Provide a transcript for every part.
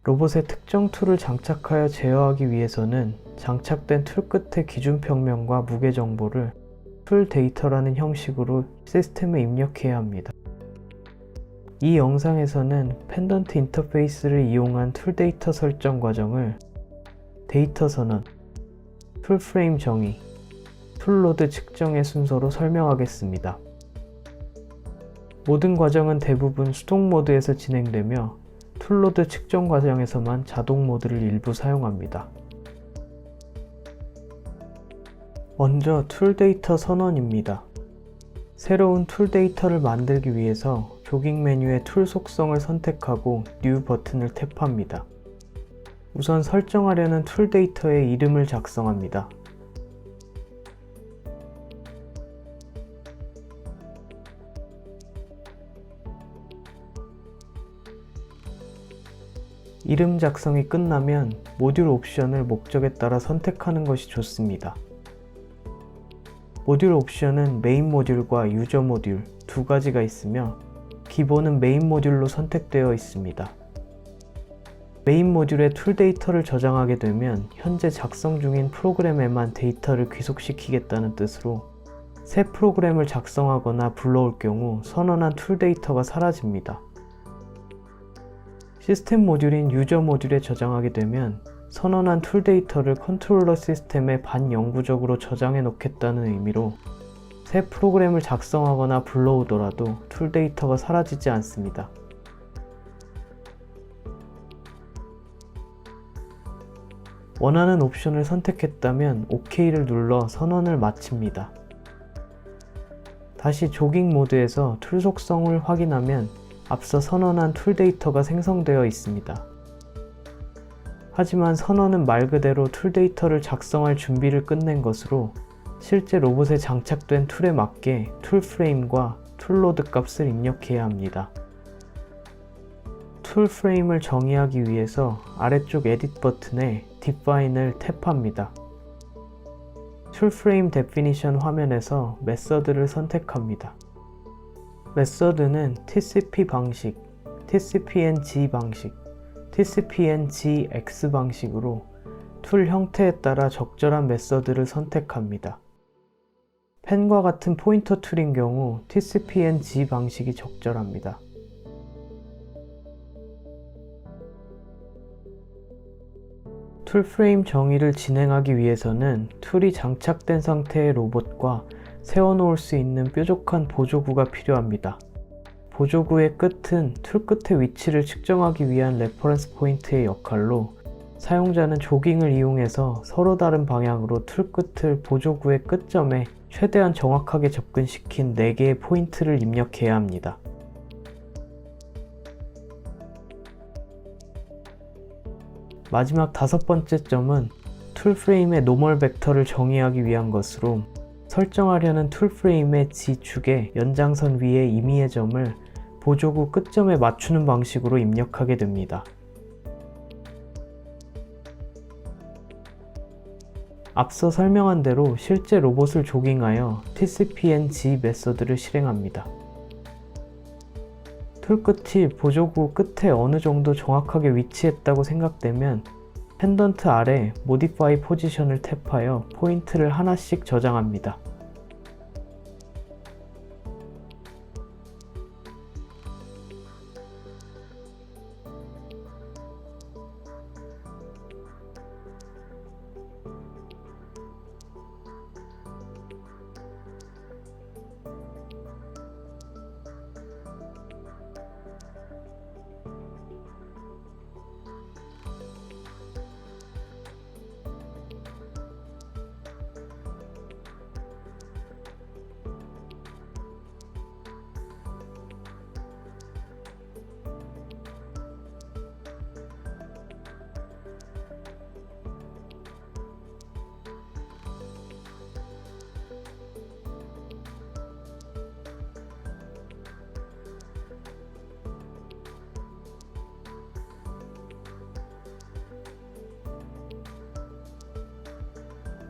로봇에 특정 툴을 장착하여 제어하기 위해서는 장착된 툴 끝의 기준 평면과 무게 정보를 툴 데이터라는 형식으로 시스템에 입력해야 합니다. 이 영상에서는 펜던트 인터페이스를 이용한 툴 데이터 설정 과정을 데이터 선언, 툴 프레임 정의, 툴 로드 측정의 순서로 설명하겠습니다. 모든 과정은 대부분 수동 모드에서 진행되며 툴 로드 측정 과정에서만 자동 모드를 일부 사용합니다. 먼저 툴 데이터 선언입니다. 새로운 툴 데이터를 만들기 위해서 조깅 메뉴의 툴 속성을 선택하고 New 버튼을 탭합니다. 우선 설정하려는 툴 데이터의 이름을 작성합니다. 이름 작성이 끝나면 모듈 옵션을 목적에 따라 선택하는 것이 좋습니다. 모듈 옵션은 메인 모듈과 유저 모듈 두 가지가 있으며 기본은 메인 모듈로 선택되어 있습니다. 메인 모듈에 툴 데이터를 저장하게 되면 현재 작성 중인 프로그램에만 데이터를 귀속시키겠다는 뜻으로 새 프로그램을 작성하거나 불러올 경우 선언한 툴 데이터가 사라집니다. 시스템 모듈인 유저 모듈에 저장하게 되면 선언한 툴 데이터를 컨트롤러 시스템에 반영구적으로 저장해 놓겠다는 의미로 새 프로그램을 작성하거나 불러오더라도 툴 데이터가 사라지지 않습니다. 원하는 옵션을 선택했다면 OK를 눌러 선언을 마칩니다. 다시 조깅 모드에서 툴 속성을 확인하면 앞서 선언한 툴 데이터가 생성되어 있습니다. 하지만 선언은 말 그대로 툴 데이터를 작성할 준비를 끝낸 것으로 실제 로봇에 장착된 툴에 맞게 툴 프레임과 툴 로드 값을 입력해야 합니다. 툴 프레임을 정의하기 위해서 아래쪽 에딧 버튼에 Define을 탭합니다. 툴 프레임 데피니션 화면에서 메서드를 선택합니다. 메서드는 TCP 방식, TCP-NG 방식, TCP-NGX 방식으로 툴 형태에 따라 적절한 메서드를 선택합니다. 펜과 같은 포인터 툴인 경우 TCP-NG 방식이 적절합니다. 툴 프레임 정의를 진행하기 위해서는 툴이 장착된 상태의 로봇과 세워놓을 수 있는 뾰족한 보조구가 필요합니다. 보조구의 끝은 툴 끝의 위치를 측정하기 위한 레퍼런스 포인트의 역할로 사용자는 조깅을 이용해서 서로 다른 방향으로 툴 끝을 보조구의 끝점에 최대한 정확하게 접근시킨 4개의 포인트를 입력해야 합니다. 마지막 5번째 점은 툴 프레임의 노멀 벡터를 정의하기 위한 것으로 설정하려는 툴 프레임의 G축의 연장선 위의 임의의 점을 보조구 끝점에 맞추는 방식으로 입력하게 됩니다. 앞서 설명한 대로 실제 로봇을 조깅하여 TCP-NG 메서드를 실행합니다. 툴 끝이 보조구 끝에 어느 정도 정확하게 위치했다고 생각되면 펜던트 아래 Modify 포지션을 탭하여 포인트를 하나씩 저장합니다.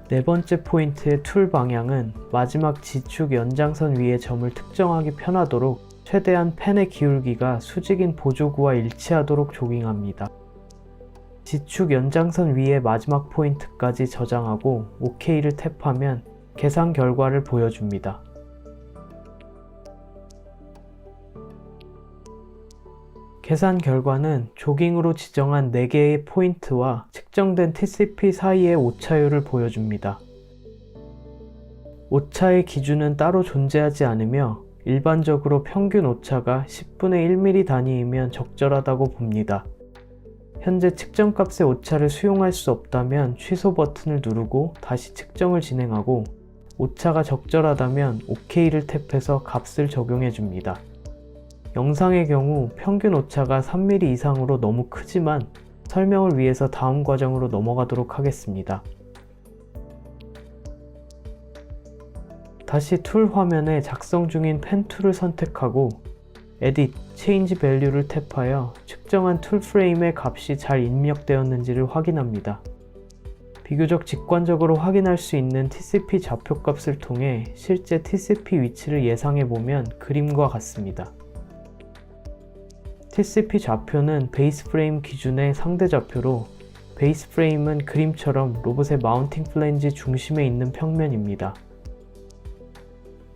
네 번째 포인트의 툴 방향은 마지막 G축 연장선 위의 점을 특정하기 편하도록 최대한 펜의 기울기가 수직인 보조구와 일치하도록 조깅합니다. 지축 연장선 위에 마지막 포인트까지 저장하고 OK를 탭하면 계산 결과를 보여줍니다. 계산 결과는 조깅으로 지정한 4개의 포인트와 측정된 TCP 사이의 오차율을 보여줍니다. 오차의 기준은 따로 존재하지 않으며 일반적으로 평균 오차가 10분의 1mm 단위이면 적절하다고 봅니다. 현재 측정값의 오차를 수용할 수 없다면 취소 버튼을 누르고 다시 측정을 진행하고 오차가 적절하다면 OK를 탭해서 값을 적용해 줍니다. 영상의 경우 평균 오차가 3mm 이상으로 너무 크지만 설명을 위해서 다음 과정으로 넘어가도록 하겠습니다. 다시 툴 화면에 작성 중인 펜 툴을 선택하고 Edit, Change Value를 탭하여 측정한 툴 프레임의 값이 잘 입력되었는지를 확인합니다. 비교적 직관적으로 확인할 수 있는 TCP 좌표값을 통해 실제 TCP 위치를 예상해보면 그림과 같습니다. TCP 좌표는 베이스 프레임 기준의 상대 좌표로 베이스 프레임은 그림처럼 로봇의 마운팅 플랜지 중심에 있는 평면입니다.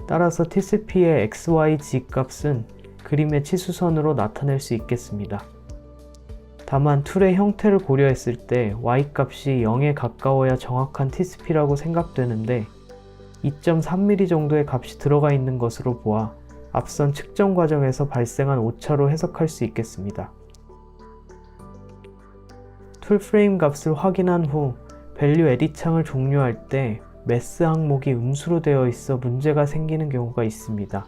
따라서 TCP의 XYZ 값은 그림의 치수선으로 나타낼 수 있겠습니다. 다만 툴의 형태를 고려했을 때 Y값이 0에 가까워야 정확한 TCP라고 생각되는데 2.3mm 정도의 값이 들어가 있는 것으로 보아 앞선 측정 과정에서 발생한 오차로 해석할 수 있겠습니다. 툴 프레임 값을 확인한 후 밸류 에딧 창을 종료할 때 매스 항목이 음수로 되어 있어 문제가 생기는 경우가 있습니다.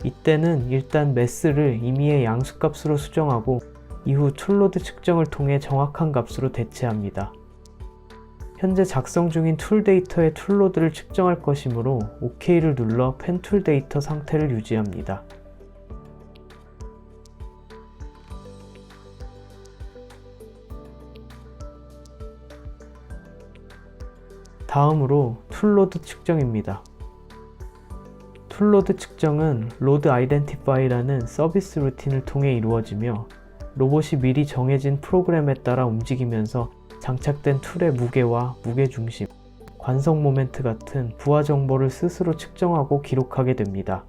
이때는 일단 매스를 임의의 양수값으로 수정하고 이후 툴로드 측정을 통해 정확한 값으로 대체합니다. 현재 작성 중인 툴 데이터의 툴로드를 측정할 것이므로 OK를 눌러 펜 툴 데이터 상태를 유지합니다. 다음으로 툴로드 측정입니다. 툴로드 측정은 로드 아이덴티파이라는 서비스 루틴을 통해 이루어지며 로봇이 미리 정해진 프로그램에 따라 움직이면서 장착된 툴의 무게와 무게중심, 관성 모멘트 같은 부하 정보를 스스로 측정하고 기록하게 됩니다.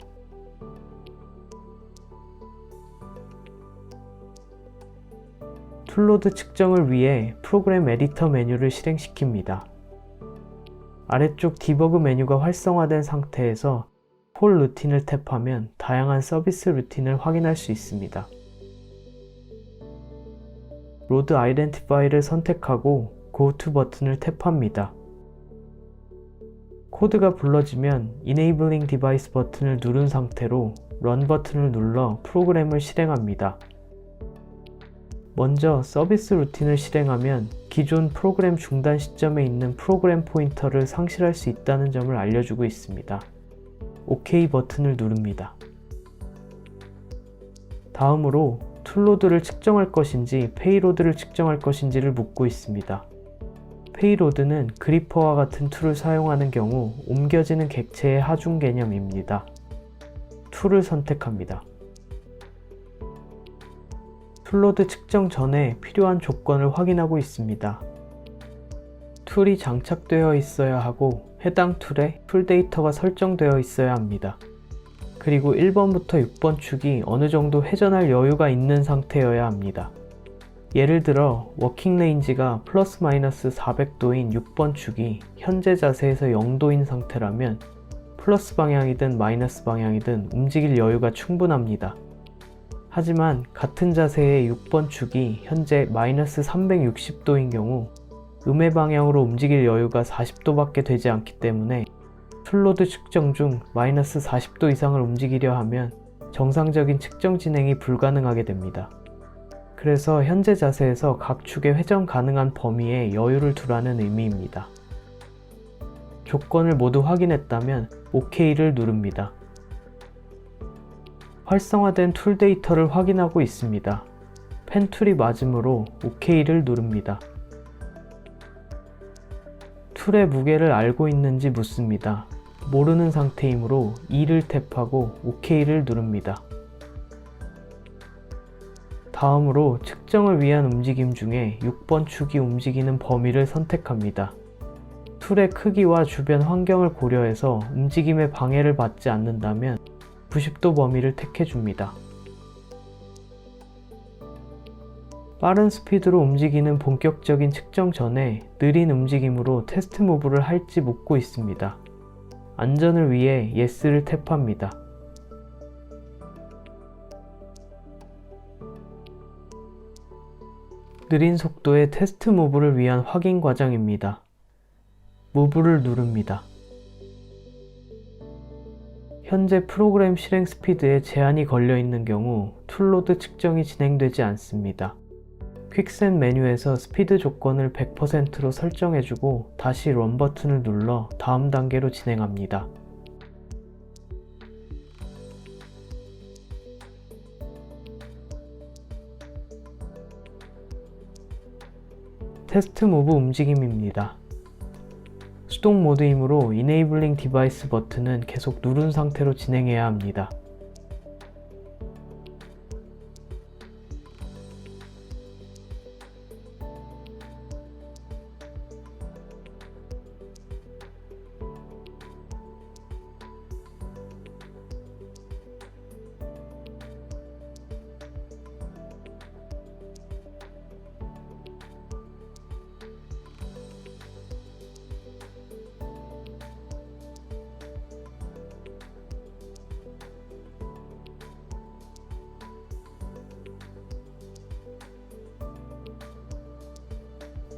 툴로드 측정을 위해 프로그램 에디터 메뉴를 실행시킵니다. 아래쪽 디버그 메뉴가 활성화된 상태에서 폴 루틴을 탭하면 다양한 서비스 루틴을 확인할 수 있습니다. 로드 아이덴티파이를 선택하고 Go to 버튼을 탭합니다. 코드가 불러지면 Enabling Device 버튼을 누른 상태로 Run 버튼을 눌러 프로그램을 실행합니다. 먼저 서비스 루틴을 실행하면 기존 프로그램 중단 시점에 있는 프로그램 포인터를 상실할 수 있다는 점을 알려주고 있습니다. OK 버튼을 누릅니다. 다음으로 툴로드를 측정할 것인지 페이로드를 측정할 것인지를 묻고 있습니다. 페이로드는 그리퍼와 같은 툴을 사용하는 경우 옮겨지는 객체의 하중 개념입니다. 툴을 선택합니다. 툴로드 측정 전에 필요한 조건을 확인하고 있습니다. 툴이 장착되어 있어야 하고 해당 툴에 툴 데이터가 설정되어 있어야 합니다. 그리고 1번부터 6번 축이 어느 정도 회전할 여유가 있는 상태여야 합니다. 예를 들어 워킹 레인지가 플러스 마이너스 400도인 6번 축이 현재 자세에서 0도인 상태라면 플러스 방향이든 마이너스 방향이든 움직일 여유가 충분합니다. 하지만 같은 자세의 6번 축이 현재 마이너스 360도인 경우 음의 방향으로 움직일 여유가 40도밖에 되지 않기 때문에 툴로드 측정 중 마이너스 40도 이상을 움직이려 하면 정상적인 측정 진행이 불가능하게 됩니다. 그래서 현재 자세에서 각 축의 회전 가능한 범위에 여유를 두라는 의미입니다. 조건을 모두 확인했다면 OK를 누릅니다. 활성화된 툴 데이터를 확인하고 있습니다. 펜 툴이 맞으므로 OK를 누릅니다. 툴의 무게를 알고 있는지 묻습니다. 모르는 상태이므로 2를 탭하고 OK를 누릅니다. 다음으로 측정을 위한 움직임 중에 6번 축이 움직이는 범위를 선택합니다. 툴의 크기와 주변 환경을 고려해서 움직임에 방해를 받지 않는다면 90도 범위를 택해줍니다. 빠른 스피드로 움직이는 본격적인 측정 전에 느린 움직임으로 테스트 무브를 할지 묻고 있습니다. 안전을 위해 Yes를 탭합니다. 느린 속도의 테스트 무브를 위한 확인 과정입니다. 무브를 누릅니다. 현재 프로그램 실행 스피드에 제한이 걸려 있는 경우 툴로드 측정이 진행되지 않습니다. 퀵셋 메뉴에서 스피드 조건을 100%로 설정해주고 다시 런 버튼을 눌러 다음 단계로 진행합니다. 테스트 무브 움직임입니다. 수동 모드이므로 Enabling Device 버튼은 계속 누른 상태로 진행해야 합니다.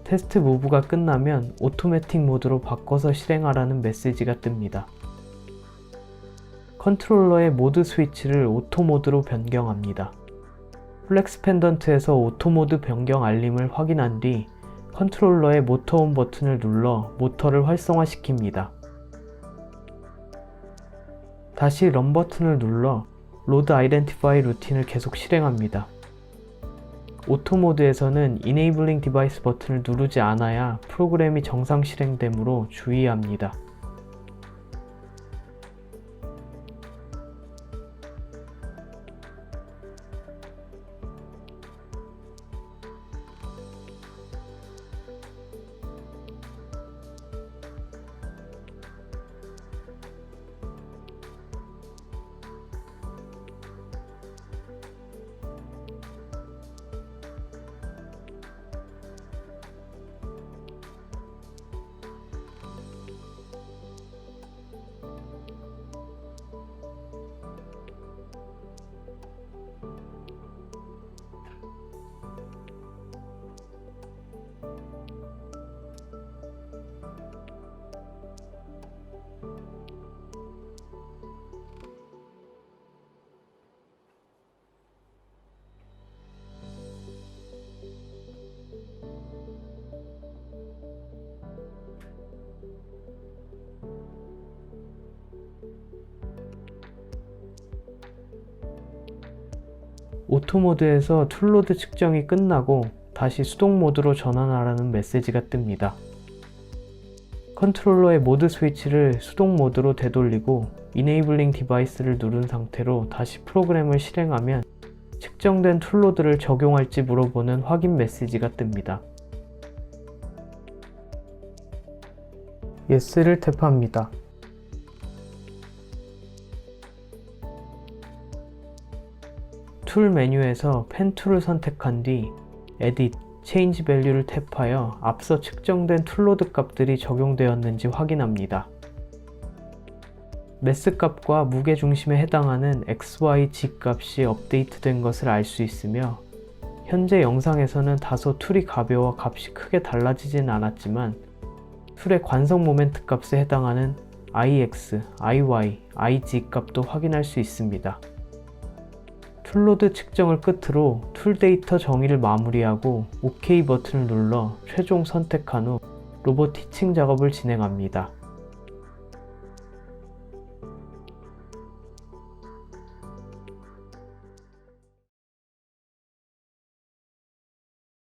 테스트 무브가 끝나면 오토매틱 모드로 바꿔서 실행하라는 메시지가 뜹니다. 컨트롤러의 모드 스위치를 오토 모드로 변경합니다. 플렉스 펜던트에서 오토 모드 변경 알림을 확인한 뒤 컨트롤러의 모터 온 버튼을 눌러 모터를 활성화시킵니다. 다시 런 버튼을 눌러 로드 아이덴티파이 루틴을 계속 실행합니다. 오토 모드에서는 Enabling Device 버튼을 누르지 않아야 프로그램이 정상 실행되므로 주의합니다. 오토 모드에서 툴로드 측정이 끝나고 다시 수동 모드로 전환하라는 메시지가 뜹니다. 컨트롤러의 모드 스위치를 수동 모드로 되돌리고 Enabling Device를 누른 상태로 다시 프로그램을 실행하면 측정된 툴로드를 적용할지 물어보는 확인 메시지가 뜹니다. Yes를 탭합니다. 툴 메뉴에서 펜 툴을 선택한 뒤 Edit, Change Value를 탭하여 앞서 측정된 툴로드 값들이 적용되었는지 확인합니다. 매스 값과 무게 중심에 해당하는 XY, Z 값이 업데이트된 것을 알 수 있으며 현재 영상에서는 다소 툴이 가벼워 값이 크게 달라지진 않았지만 툴의 관성 모멘트 값에 해당하는 IX, IY, IZ 값도 확인할 수 있습니다. 툴로드 측정을 끝으로 툴 데이터 정의를 마무리하고 OK 버튼을 눌러 최종 선택한 후 로봇 티칭 작업을 진행합니다.